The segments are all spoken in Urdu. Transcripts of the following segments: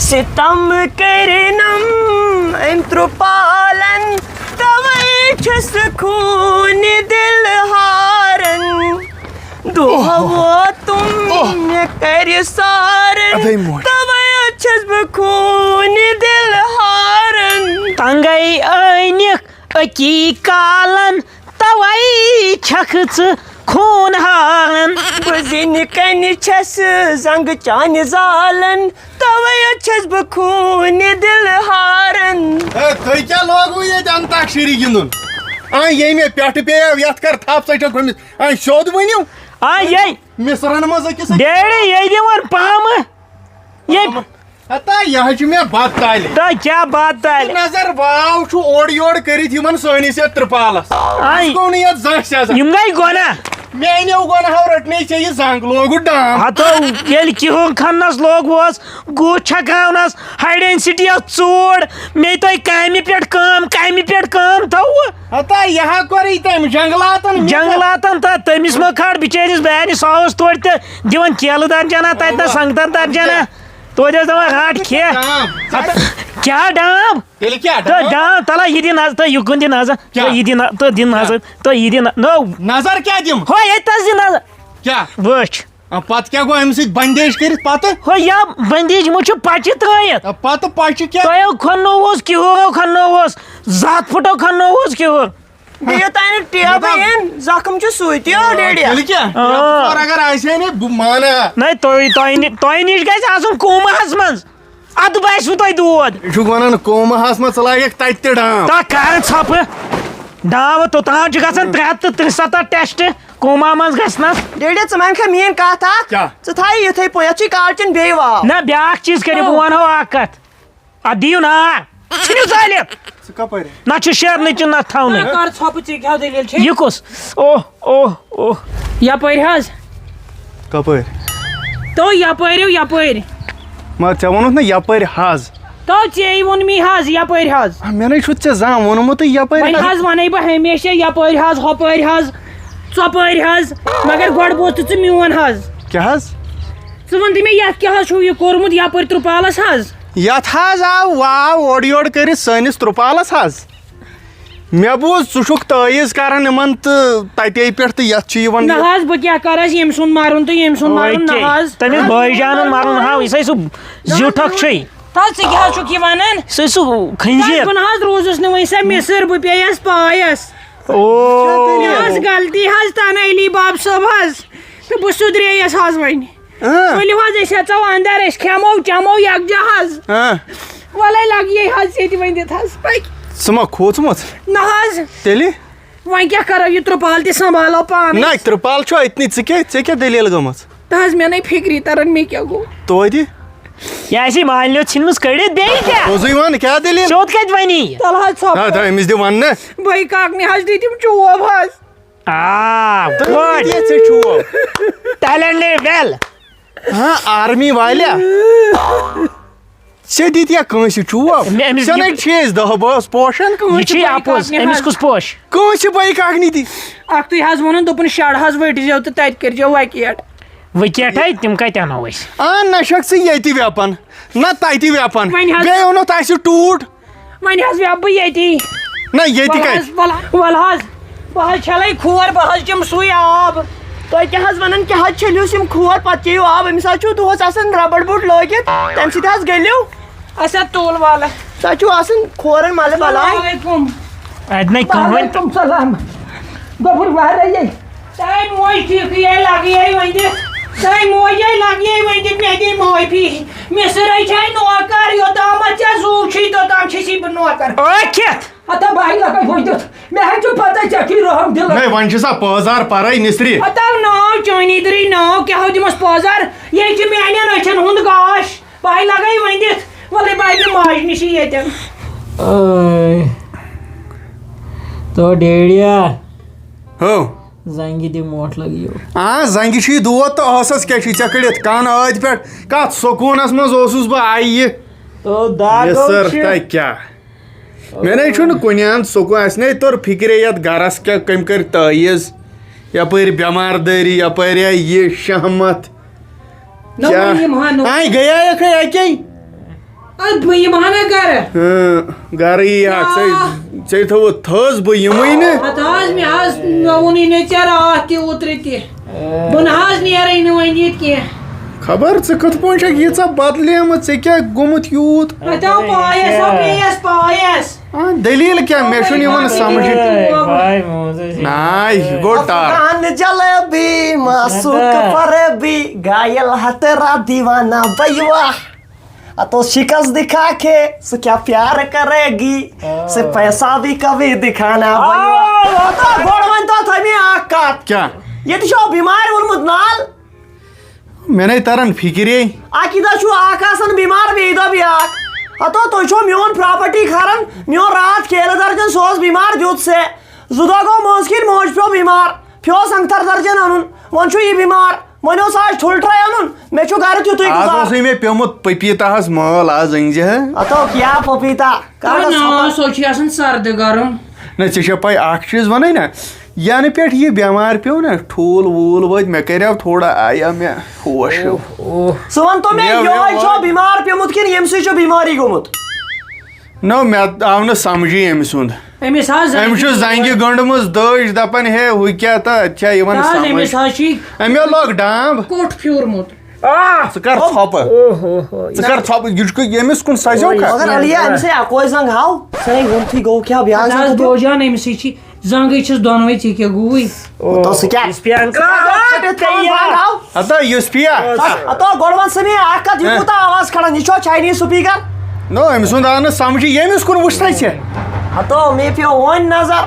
ستم کرنم ام ترپالن توے چھس خون دل ہارن دعا تم مے کر سارن توے چھس بہ خون دل ہارن تنگے أنِکھ أکی کالن توے چھکھ ژٕ خوٗن ہارن بہ زِنہِ کنہِ چھس زنگ چانہِ زالن توے چھس بہ خون دل ہارن تُہۍ کیٛاہ لوگوٕ ییٚتہِ انتاکشری گِنٛدُن ییٚمہِ پٮ۪ٹھٕ پیٚیو یتھ کر تھپھ ژٔٹِکھ گٔمٕژ سیوٚد ؤنِو یے مِثرن منٛز أکِس ڈیڈی یے دِوان پامہٕ یے ہتا یہِ حظ چھُ مےٚ بتہٕ تالہِ تۄہہِ کیٛاہ بتہٕ تالہِ نظر واو چھُ اورٕ یورٕ کٔرِتھ یِمن سٲنِس یتھ ترپالس گوٚو نہٕ یتھ زانٛہہ سیزر یِم گٔے گۄناہ میٛانیو گۄنہو رٔٹنے ژےٚ یہِ زنٛگ لوگُت ڈام ہتو ییٚلہِ کِہُر کھننس لوگوس گُہہ چھکاونس ہایڈ اینڈ سِٹیَس ژوٗر مےٚ تۄہہِ کامہِ پٮ۪ٹھ کٲم تھوٚوٕ ہتا یہِ ہا کوٚرُے تٔمۍ جنگلاتن تہٕ تٔمِس مہ کھال بِچٲرِس بیانہِ سۄ ٲس توتہِ تہِ دِوان کیلہٕ درجنا تتہِ نہ سنگتر درجنا توتہِ ٲس دپان رٹ کھےٚ کیٛاہ ڈام تیٚلہِ کیٛاہ تہٕ ڈام تلا یہِ دِ نظر تہٕ یُکُن دِ نظر تہٕ یہِ دِ نظر تہٕ یہِ دِ نو نظر کیٛاہ دِم ہو ییٚتس دِ نظر کیٛاہ وٕچھ پتہٕ کیٛاہ گوٚو امہِ سۭتۍ بندیج کٔرِتھ پتہٕ ہو یا بندیج مہ چھُ پچہِ ترٲیِتھ پتہٕ پچہِ کیٛاہ تۄہو کھننووس کِہُرو کھننووس زٕ پھٕٹو کھننووس کِہُر بیٚیہِ تانۍ ٹیبہٕ یِن زخم چھُ سُے تیٚلہِ کیٛاہ اگر آسہِ ہے نہٕ بہٕ مانہٕ نَے تۄہہِ نِش گژھِ آسُن کومہس منٛز ادٕ باسوٕ تۄہہِ دود یہِ چھُ ونان کومہس منٛز ژٕ لاگکھ تتہِ تہِ ڈام تۄہہِ کر ژھۄپہٕ ڈاوٕ توٚتام چھُ گژھان 373 ٹیسٹ کوما منٛز گژھنس ڈیڈی ژٕ مانکھا میٲنۍ کتھ اکھ ژٕ تھایہِ یِتھٕے پٲٹھۍ یتھ چھُے کالچن بیٚیہِ واو نہ بیاکھ چیٖز کٔرِو بہٕ ونہو اکھ کتھ اتھ دِیِو نار ژھٕنِو ژٲلِتھ ژٕ کپٲرۍ نہ چھُ شیرنٕچ نہ تھاونٕچ یہِ کُس اوہ یپٲرۍ حظ کپٲرۍ تو یپٲرۍ مگر ژےٚ ووٚنُتھ نہ یپٲرۍ حظ تو ژےٚ ووٚن مے حظ یپٲرۍ حظ مےٚ نَے چھُ ژےٚ زانٛہہ ووٚنمُتٕے یپٲرۍ وۄنۍ حظ ونے بہٕ ہمیشہ یپٲرۍ حظ ہۄپٲرۍ حظ ژۄپٲرۍ حظ مگر گۄڈٕ بوز تہٕ ژٕ میون حظ کیٛاہ حظ ژٕ وَن تہٕ مےٚ یتھ کیٛاہ حظ چھُو یہِ کوٚرمُت یپٲرۍ ترٛپالس حظ یتھ حظ آو واو اورٕ یورٕ کٔرِتھ سٲنِس ترپالس حظ مےٚ بوٗز ژٕ چھُکھ تٲیٖز کران یِمن تہٕ تتے پٮ۪ٹھ تہٕ یتھ چھُ یِوان نہ حظ بہٕ کیٛاہ کرس ییٚمۍ سُنٛد مرُن تہٕ ییٚمۍ سُنٛد مرُن نہ حظ تٔمِس بٲے جانُن مرُن ہاو یہِ سُہ زیوٗٹھکھ چھُے تہٕ ژٕ کیٛاہ حظ چھُکھ یہِ ونان سُہ کھنزیٖر بہٕ نہ حظ روٗزُس نہٕ وۄنۍ سۄ مِسٕر بہٕ پیٚیس پایس مےٚ ٲس غلطی حظ تنہٕ علی باب صٲب حظ تہٕ بہٕ سُدرییس حظ وۄنۍ ؤلِو حظ أسۍ اژو انٛدر أسۍ کھٮ۪مو چٮ۪مو یکجا حظ وَلے لگیے حظ ییٚتہِ ؤنِتھ حظ ژٕ ما کھوٗژمُت نہ حظ تیٚلہِ وۄنۍ کیٛاہ کرو یہِ ترٛپال تہِ سنبھالو پانے نہ ترپال چھُ أتنٕے ژےٚ کیٛاہ دٔلیٖل گٔمٕژ تہٕ حظ مےٚ نَے فِکری تران مےٚ کیٛاہ گوٚو توتہِ یہِ آسہِ مالنیو ژھٕنمٕژ کٔڑِتھ بیٚیہِ کیٛاہ پوٚزُے وَن کیٛاہ دٔلیٖل سیوٚد کتہِ وَنہِ یہِ تَلہٕ حظ ژھۄپ أمِس دِ وَننہٕ بٲے کاکنہِ حظ دِتِم چوب حظ ژےٚ چھُو ٹیلنٹ ویل آرمی والیٛا ژےٚ دِتۍ یا کٲنٛسہِ چوب ژےٚ نَے چھِ أسۍ دہ بٲژ پوشان یہِ چھُے اپُز أمِس کُس پوش کٲنٛسہِ بٲے کاکنہِ دِ اکھتُے حظ ووٚنُن دوٚپُن شڈ حظ ؤٹۍ زیو تہٕ تتہِ کٔرۍزیو وکیٹ وِکیٹے تِم کتہِ انو أسۍ نہ چھکھ ژٕ ییٚتہِ ویپن نہ تتہِ ویپن وۄنۍ حظ بیٚیہِ اوٚنُتھ اَسہِ ٹوٗٹ وۄنۍ حظ ویپ بہٕ ییٚتی نہ ییٚتہِ کتہِ وَلہٕ حظ بہٕ حظ چھلے کھور بہٕ حظ چِمہٕ سُے آب تۄہہِ کیٛاہ حظ وَنان کیٛاہ حظ چھٔلۍہوٗس یِم کھور پتہٕ چیٚیِو آب أمِس حظ چھُو دۄہس آسان ربڑ بوٗٹ لٲگِتھ تمہِ سۭتۍ حظ گٔلیو اَسا تُل وَلہٕ سۄ چھُو آسان کھورن ملہٕ بلاے وعلیکُم اتہِ نَے کٕہۭنۍ وعلیکُم سلام دوٚپُن واریاہ تۄہہِ موج ٹھیٖکٕے لگیے ؤنِتھ تۄہہِ موجے لگیے ؤنِتھ مےٚ دِ معٲفی مِسرے چھے نوکر یوٚتامتھ ژےٚ زوٗ چھُے توٚتام چھُسی بہٕ نوکر ٲکھِتھ ہتا بھائی لگے ؤنِتھ مےٚ حظ چھُ پتہ ژےٚ چھُے رحم دِل نَے وۄنۍ چھِ سا پٲزار پرے نِسرِ ہتا ناو چٲنی درٕے ناو کیٛاہ دِمس پٲزار ییٚتہِ چھُ میانٮ۪ن أچھن ہُنٛد گاش بھائی لگے ؤنِتھ وَلے بھائی ماجہِ نِشی ییٚتٮ۪ن تو ڈیڈیا ہو زنگہِ دِ موٹھ لگیو زنگہِ چھُے دود تہٕ ٲسس کیٛاہ چھُے ژےٚ کٔڑِتھ کن ٲدۍ پٮ۪ٹھ کتھ سکوٗنس منٛز اوسُس بہٕ آیہِ مِسر تۄہہِ کیٛاہ مےٚ نَے چھُنہٕ کُنہِ اَنٛدٕ سکوٗن اَسہِ نَے توٚر فِکرے یتھ گرس کیٛاہ کٔمۍ کٔرۍ تٲیٖز یپٲرۍ بٮ۪مار دٲری یپٲرۍ آیہِ یہِ شہمت کیٛاہ گٔیایکھے اَکے بہٕ یِمہٕ ہا نہٕ گرٕ گرٕے ژےٚ تھوٚوُتھ تھٔز بہٕ یِمٕے نہٕ ہتہٕ حظ مےٚ ووٚنُے نہٕ ژےٚ راتھ تہِ اوترٕ تہِ بہٕ نہ حظ نیرٕے نہٕ وۄنۍ ییٚتہِ کینٛہہ خبر ژٕ کِتھ پٲٹھۍ چھکھ ییٖژاہ بدلیمٕژ ژےٚ کیٛاہ گوٚمُت یوٗت اَتہِ آو پایس آو پیٚیَس پایس دٔلیٖل کیٛاہ مےٚ چھُنہٕ یِوان سمجھ نا یہِ گوٚو ٹار کان جلیبی معصوق فریبی گایل ہترا دیوانہ بیوا تو شکست دکھا کے سے کیا پیار کرے گی سے پیسہ بھی کبھی دکھانا بیوا گوڑ ون تو تھمی آکھ کات کیٛاہ یہ تو بیمار وولمت نال مےٚ نَے تران فِکرے اکی دہ چھو آکھ آسان بیمار بیٚیہِ دۄہ بیاکھ ہتو تُہۍ چھو میون پراپرٹی کھاران میون رات کیلہٕ درجن سُہ اوس بیمار دیُت سے زٕ دۄہ گوٚو مٔنٛزۍ کِنۍ موج پیوٚو بیمار پیوٚو سنگتر درجن انُن وۄنۍ چھُ یہِ بیمار وۄنۍ اوس آز ٹھُل ٹرٛاے انُن مےٚ چھُ گرٕ تیُتُے آز گُزار اوسُے مےٚ پیوٚمُت پپیٖتاہس مٲل آز أنۍزِ ہتو کیا پپیتا نا سۄ چھِ آسان سردٕ گرم نہ ژےٚ چھےٚ پاے اکھ چیٖز وَنٕے نا ینہٕ پٮ۪ٹھ یہِ بٮ۪مار پیوٚو نا ٹھوٗل ووٗل وٲتۍ مےٚ کریو تھوڑا آیا مےٚ ہوش ہیوٗ ژٕ وَن تو مےٚ یہوے چھو بیمار پیوٚمُت کِنہٕ ییٚمہِ سۭتۍ چھُ بیماری گوٚمُت نو مےٚ آو نہٕ سمجھٕے أمۍ سُنٛد أمِس حظ أمۍ چھُ زنٛگہِ گٔنٛڈمٕژ دٔج دپان ہے ہُہ کیٛاہ تہٕ اَتہِ چھا یِوان سمجھ أمِس حظ چھُ أمۍ لوگ ڈامب کوٚٹھ پھیوٗرمُت ژٕ کر ژھۄپہٕ ژٕ کر ژھۄپہٕ یہِ چھُ ییٚمِس کُن سزیو مگر علیہ أمۍ سے اکوے زنگ ہاو سٲنۍ گوٚمتھٕے گوٚو کیٛاہ بیٛاکھ حظ بوجان أمِسٕے چھِ زنٛگٕے چھِس دۄنوَے ژےٚ کیٛاہ گوٗے تو سُہ کیٛاہ ہتا یُسپیا ہتو گۄڈٕ وَن ژٕ مےٚ اکھ کتھ یہِ کوٗتاہ آواز کھڑان یہِ چھو چاینیز سپیٖکر نو أمۍ سُنٛد آو نہٕ سمجھٕے ییٚمِس کُن وٕچھتھے ژےٚ ہتو مےٚ پیوٚو وۄنۍ نظر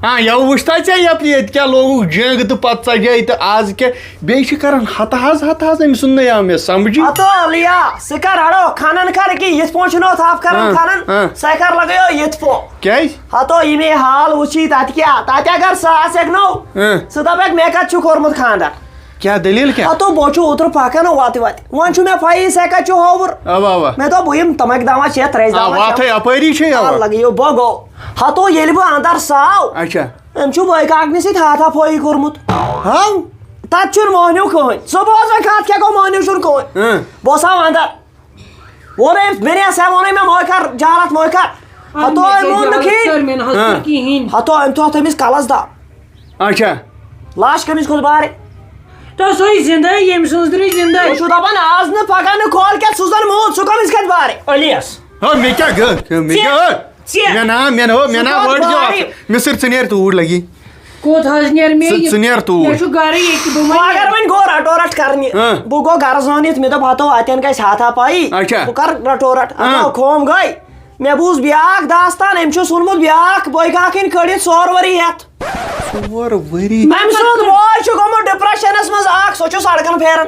ہاں یو وٕچھتھے ژےٚ یپہٕ ییٚتہِ کیٛاہ لوگُکھ جنٛگ تہٕ پتہٕ ژجے تہٕ آز کیٛاہ بیٚیہِ چھِ کران ہتہٕ حظ أمۍ سُنٛد نَے آو مےٚ سمجھی ہتو علیہ ژٕ کر ہڑو کھنن کر کہ یِتھ پٲٹھۍ چھُنہٕ تھپھ کران کھنن سۄ کر لگٲیو یِتھ پٲٹھۍ کیٛازِ ہتو یہِ مےٚ حال وٕچھی تتہِ کیٛاہ تتہِ اگر سُہ آسٮ۪کھ نو ژٕ دپکھ مےٚ کتہِ چھُ کوٚرمُت خانٛدر کیٛاہ دٔلیٖل کیٛاہ ہتو بہٕ چھُ اوترٕ پکان وتہِ وتہِ وۄنۍ چھُ مےٚ پَیی ژےٚ کتہِ چھُ ہووُر اوا اوا مےٚ دوٚپ بہٕ یِمہٕ تمٕکۍ دوا چیٚتھ ترٛیش دوا واتھے اپٲری چھے اوا لگیو بہٕ گوٚو ہتو ییٚلہِ بہٕ انٛدر ژاو اچھا أمۍ چھُ بٲے کاکنہِ سۭتۍ ہاتھا پھٲیی کوٚرمُت ہاو تتہِ چھُنہٕ مٔہنیوٗ کٕہٕنۍ ژٕ بوز وۄنۍ کتھ کیٛاہ گوٚو مٔہنیوٗ چھُنہٕ کٕہٕنۍ بہٕ اوساو انٛدر ووٚنُے مےٚ سا ووٚنُے مےٚ موکر جارت موکر ہتو أمۍ مون نہٕ کِہیٖنۍ ہتو أمۍ تھوٚو تٔمِس کلس دب اچھا لاش کٔمِس کھوٚت بارِ تہٕ سۄے زِندَے ییٚمۍ سٕنٛز درٛے زِندَے تُہۍ چھُو دپان آز نہٕ پگاہ نہٕ کھول کینٛہہ سُہ زن موٗد سُہ کٔمِس کھژِ بارِ الیاس ہو مےٚ کیٛاہ گٔے مےٚ کیٛاہ مےٚ نا وٲڑ مےٚ سۭتۍ ژٕ نیرِ توٗرۍ لگی کوٚت حظ نیرِ مےٚ ژٕ نیرِ مےٚ توٗرۍ چھُ گرٕ ییٚتہِ بہٕ اگر وۄنۍ گوٚو رٹو رٹ کرنہِ بہٕ گوٚو گرٕ زٲنِتھ مےٚ دوٚپ ہتو اتٮ۪ن گژھِ ہاتھا پایی بہٕ کر رٹو رٹ ہتو کھوم گٔے مےٚ بوٗز بیاکھ داستان أمۍ چھُ سُنمُت بیاکھ بٲے کاکٕنۍ کھٲلِتھ 4 ؤری ہٮ۪تھ 4 ؤری أمۍ سُنٛد بوے چھُ گوٚمُت ڈپریشنس منٛز اکھ سُہ چھُ سڑکن پھیران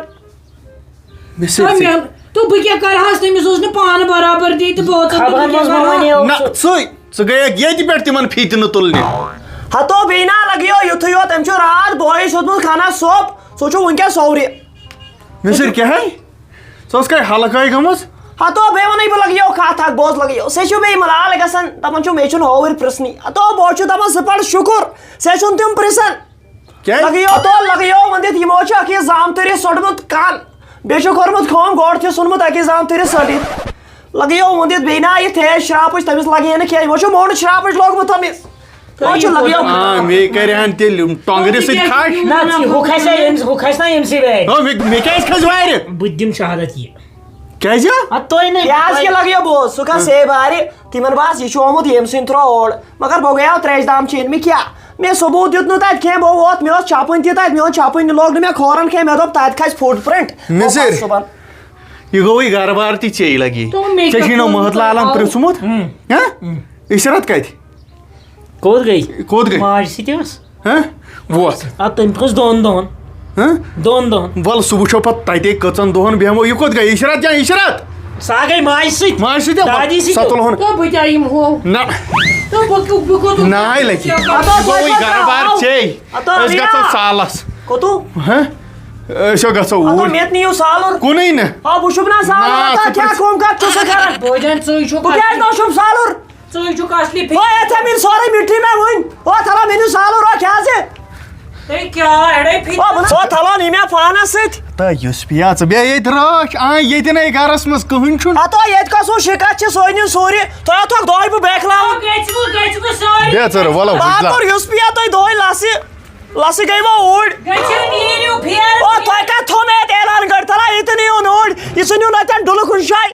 تہٕ بہٕ کیٛاہ کرٕہس تٔمِس اوس نہٕ پانہٕ برابردی تہٕ بہٕ ژٕ گٔیکھ ییٚتہِ پٮ۪ٹھ تِمن فِتنہٕ تُلنہِ ہتو بیٚیہِ نا لگیو یُتھُے یوت أمۍ چھُ راتھ بویِس ہیوٚتمُت کھنا سوٚپ سُہ چھُ وٕنکٮ۪س سورِ مِسِر کیٛاہ ژٕ ٲس کَتہِ ہلکٲے گٔمٕژ ہتو بیٚیہِ وَنَے بہٕ لگیو کتھ اکھ بوز لگیو سُہ چھُ بیٚیہِ ملال گژھان دپان چھُ مےٚ چھُنہٕ ہووُرۍ پرژھنٕے ہتو بہٕ چھُ دپان ژٕ پَر شُکُر ژےٚ چھُنہٕ تِم پرژھان لگیو ہتو لگیو ؤنِتھ یِمو چھُ اکھ یہِ زامتٕرِس ژوٚٹمُت کن بیٚیہِ چھُ کوٚرمُت کٲم گۄڈٕ تہِ ژھُنمُت أکِس زامتٕرِس ژٔٹِتھ لگیو ؤنِتھ بیٚیہِ نا یہِ تھیز شراپٕچ تٔمِس لگہِ ہے نہٕ کینٛہہ یِمو چھُ موٚنٛڈ شراپٕچ لوگمُت تٔمِس مےٚ کرِہن تیٚلہِ ٹۄنٛگرِ سۭتۍ کھش ہُہ کھسہِ نا ییٚمہِ سۭتۍ مےٚ کیٛازِ کھژِ وارِ بہٕ دِمہٕ شہادت یہِ کیٛازِ تۄہہِ نہٕ کیٛازِ کہِ لگیو بوز سُہ کھس سے بارِ تِمن باسہِ یہِ چھُ آمُت ییٚمہِ سٕنٛدۍ تھرٛوٗ اور مگر بہٕ گٔیاو ترٛیشہِ دام چیٚنۍ مےٚ کیٛاہ مےٚ ثبوٗت دیُت نہٕ تتہِ کینٛہہ بہٕ ووت مےٚ اوس چھپٕنۍ تہِ تتہِ میون چھپٕنۍ لوگ نہٕ مےٚ کھورن کینٛہہ مےٚ دوٚپ تتہِ کھسہِ فُٹ پرنٹ مِسِر یہِ گوٚوُے گرٕ بار تہِ ژےٚ لگی ژےٚ چھُے نہٕ مہت لالن پرٛژھمُت عشرت کتہِ کوٚت گٔے ماجہِ سۭتۍ ٲس ووت ادٕ تٔمۍ کھٔژ 2 دۄہن 2 دۄہن ول سُہ وٕچھو پتہٕ تتے کٔژن دۄہن بیٚہمو یہِ کوٚت گٔے عشرت یا عشرت سۄ گٔے ماجہِ سۭتۍ دادی سۭتۍ سۭتۍ تُلہون بہٕ تہِ یِم ہو نہ ناے لگی گوٚوُے گرٕ بار ژےٚ أسۍ گژھو سالس کوٚتوٗ أسۍ گژھو اوٗرۍ مےٚ تہِ نِیِو سالُر کُنُے نہٕ بہٕ چھُس نا سالُر کیٛاہ کٲم کتھ چھُ سُہ کران بوجان ژٕے چھُکھ بہٕ کیٛازِ نوٚشُم سالُر ژٕے چھُکھ اصلی ژےٚ مِل سورُے مِٹھٕے مےٚ وٕنۍ ژھا مےٚ نِیِو سالُر کیٛازِ سو تھلو نی مےٚ پانس سۭتۍ تہٕ یُس پیا ژٕ بیٚہہ ییٚتہِ رٲچھ ییٚتہِ نَے گرس منٛز کٕہٕنۍ چھُنہٕ ہتو ییٚتہِ کۄسو شِکت چھِ سۄے نِن سورُے تۄہہِ اوتھُکھ دۄہے بہٕ بیکھلاوُن بیٚہہ ژٕ وَلو باتُر یُس پیا تۄہہِ دۄہے لسہِ گٔے وۄنۍ اوٗرۍ او تۄہہِ کتہِ تھوٚو مےٚ ییٚتہِ اعلان گٔڑۍ تھلا ییٚتہِ نِیِو اوٗرۍ یہِ ژھٕنِو نہ